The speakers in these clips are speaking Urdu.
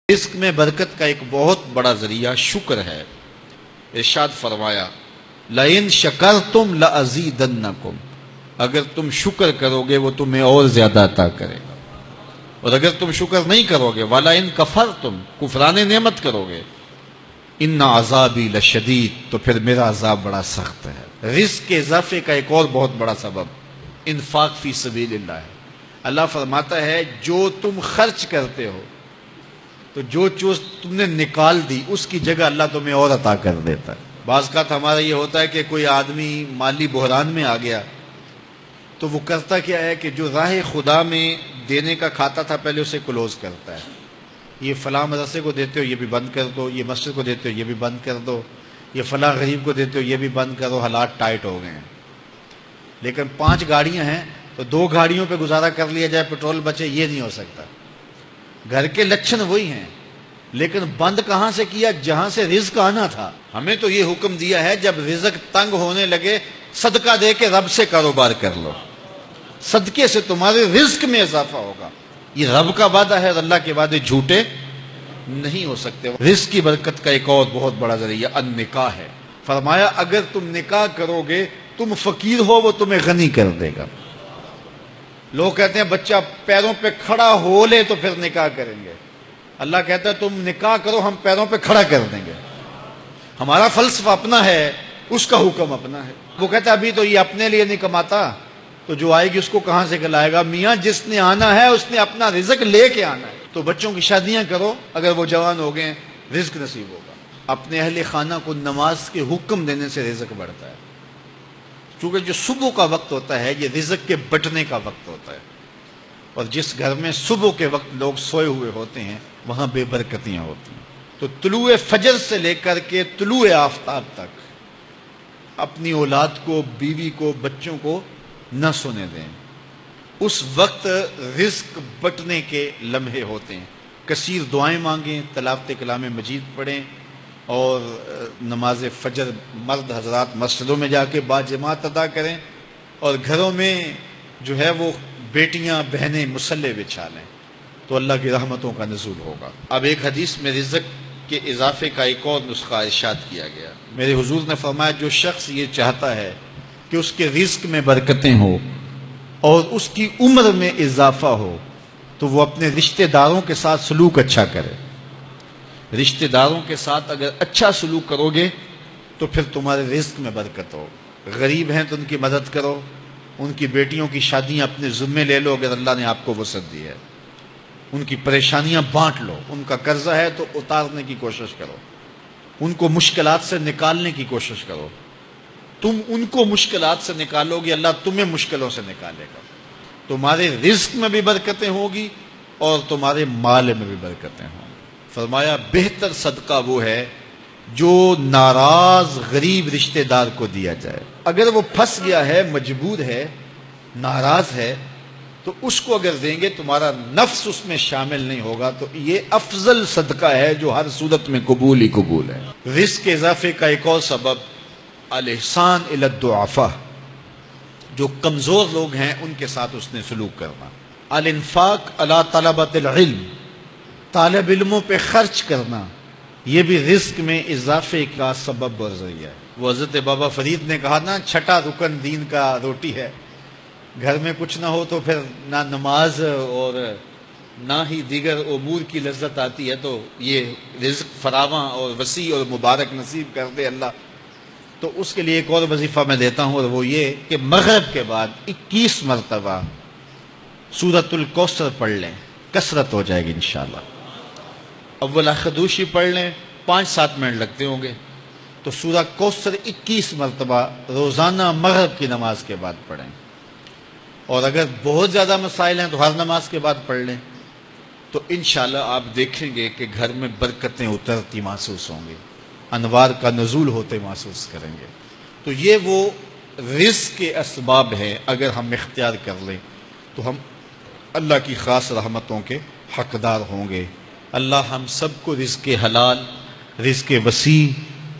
رزق میں برکت کا ایک بہت بڑا ذریعہ شکر ہے۔ ارشاد فرمایا لَإِن شَكَرْتُمْ لَأَزِيدَنَّكُمْ، اگر تم شکر کرو گے وہ تمہیں اور زیادہ عطا کرے گا، اور اگر تم شکر نہیں کرو گے وَلَئِن كَفَرْتُمْ، کفران نعمت کرو گے، إِنَّ عَذَابِي لَشَدِيدٌ، تو پھر میرا عذاب بڑا سخت ہے۔ رزق کے اضافے کا ایک اور بہت بڑا سبب انفاق فی سبیل اللہ ہے۔ اللہ فرماتا ہے جو تم خرچ کرتے ہو تو جو چیز تم نے نکال دی اس کی جگہ اللہ تمہیں اور عطا کر دیتا ہے۔ بعض کا ہمارا یہ ہوتا ہے کہ کوئی آدمی مالی بحران میں آ گیا تو وہ کرتا کیا ہے کہ جو راہ خدا میں دینے کا کھاتا تھا پہلے اسے کلوز کرتا ہے، یہ فلاں مدرسے کو دیتے ہو یہ بھی بند کر دو، یہ مسجد کو دیتے ہو یہ بھی بند کر دو، یہ فلاں غریب کو دیتے ہو یہ بھی بند کرو، حالات ٹائٹ ہو گئے ہیں۔ لیکن 5 گاڑیاں ہیں تو 2 گاڑیوں پہ گزارا کر لیا جائے، پیٹرول بچے، یہ نہیں ہو سکتا۔ گھر کے لچھن وہی ہیں لیکن بند کہاں سے کیا؟ جہاں سے رزق آنا تھا۔ ہمیں تو یہ حکم دیا ہے جب رزق تنگ ہونے لگے صدقہ دے کے رب سے کاروبار کر لو، صدقے سے تمہارے رزق میں اضافہ ہوگا۔ یہ رب کا وعدہ ہے اور اللہ کے وعدے جھوٹے نہیں ہو سکتے۔ رزق کی برکت کا ایک اور بہت بڑا ذریعہ النکاح ہے۔ فرمایا اگر تم نکاح کرو گے، تم فقیر ہو وہ تمہیں غنی کر دے گا۔ لوگ کہتے ہیں بچہ پیروں پہ کھڑا ہو لے تو پھر نکاح کریں گے، اللہ کہتا ہے تم نکاح کرو ہم پیروں پہ کھڑا کر دیں گے۔ ہمارا فلسفہ اپنا ہے، اس کا حکم اپنا ہے۔ وہ کہتا ہے ابھی تو یہ اپنے لیے نہیں کماتا تو جو آئے گی اس کو کہاں سے کھلائے گا؟ میاں جس نے آنا ہے اس نے اپنا رزق لے کے آنا ہے۔ تو بچوں کی شادیاں کرو، اگر وہ جوان ہو گئے رزق نصیب ہوگا۔ اپنے اہل خانہ کو نماز کے حکم دینے سے رزق بڑھتا ہے، کیونکہ جو صبح کا وقت ہوتا ہے یہ رزق کے بٹنے کا وقت ہوتا ہے، اور جس گھر میں صبح کے وقت لوگ سوئے ہوئے ہوتے ہیں وہاں بے برکتیاں ہوتی ہیں۔ تو طلوع فجر سے لے کر کے طلوع آفتاب تک اپنی اولاد کو، بیوی کو، بچوں کو نہ سونے دیں۔ اس وقت رزق بٹنے کے لمحے ہوتے ہیں۔ کثیر دعائیں مانگیں، تلاوت کلام مجید پڑھیں، اور نماز فجر مرد حضرات مسجدوں میں جا کے باجماعت ادا کریں، اور گھروں میں جو ہے وہ بیٹیاں بہنیں مصلے بچھا لیں تو اللہ کی رحمتوں کا نزول ہوگا۔ اب ایک حدیث میں رزق کے اضافے کا ایک اور نسخہ ارشاد کیا گیا۔ میرے حضور نے فرمایا جو شخص یہ چاہتا ہے کہ اس کے رزق میں برکتیں ہوں اور اس کی عمر میں اضافہ ہو تو وہ اپنے رشتہ داروں کے ساتھ سلوک اچھا کرے۔ رشتہ داروں کے ساتھ اگر اچھا سلوک کرو گے تو پھر تمہارے رزق میں برکت ہو۔ غریب ہیں تو ان کی مدد کرو، ان کی بیٹیوں کی شادیاں اپنے ذمے لے لو اگر اللہ نے آپ کو وسعت دی ہے، ان کی پریشانیاں بانٹ لو، ان کا قرضہ ہے تو اتارنے کی کوشش کرو، ان کو مشکلات سے نکالنے کی کوشش کرو۔ تم ان کو مشکلات سے نکالو گے، اللہ تمہیں مشکلوں سے نکالے گا۔ تمہارے رزق میں بھی برکتیں ہوگی اور تمہارے مال میں بھی برکتیں ہوں گی۔ فرمایا بہتر صدقہ وہ ہے جو ناراض غریب رشتہ دار کو دیا جائے۔ اگر وہ پھنس گیا ہے، مجبور ہے، ناراض ہے، تو اس کو اگر دیں گے تمہارا نفس اس میں شامل نہیں ہوگا، تو یہ افضل صدقہ ہے جو ہر صورت میں قبول ہی قبول ہے۔ رزق کے اضافے کا ایک اور سبب الاحسان الی الضعفاء، جو کمزور لوگ ہیں ان کے ساتھ اس نے سلوک کرنا۔ الانفاق علی طلبۃ العلم، طالب علموں پہ خرچ کرنا، یہ بھی رزق میں اضافے کا سبب اور ذریعہ ہے۔ وہ حضرت بابا فرید نے کہا نا 6واں رکن دین کا روٹی ہے۔ گھر میں کچھ نہ ہو تو پھر نہ نماز اور نہ ہی دیگر امور کی لذت آتی ہے، تو یہ رزق فراواں اور وسیع اور مبارک نصیب کر دے اللہ۔ تو اس کے لیے ایک اور وظیفہ میں دیتا ہوں، اور وہ یہ کہ مغرب کے بعد 21 مرتبہ سورۃ الکوثر پڑھ لیں، کثرت ہو جائے گی انشاءاللہ۔ اول خدوشی پڑھ لیں، 5-7 منٹ لگتے ہوں گے، تو سورہ کوثر 21 مرتبہ روزانہ مغرب کی نماز کے بعد پڑھیں۔ اور اگر بہت زیادہ مسائل ہیں تو ہر نماز کے بعد پڑھ لیں، تو انشاءاللہ آپ دیکھیں گے کہ گھر میں برکتیں اترتی محسوس ہوں گی، انوار کا نزول ہوتے محسوس کریں گے۔ تو یہ وہ رزق کے اسباب ہیں، اگر ہم اختیار کر لیں تو ہم اللہ کی خاص رحمتوں کے حقدار ہوں گے۔ اللہ ہم سب کو رزق حلال، رزق وسیع،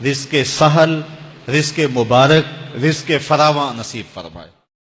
رزق سہل، رزق مبارک، رزق فراواں نصیب فرمائے۔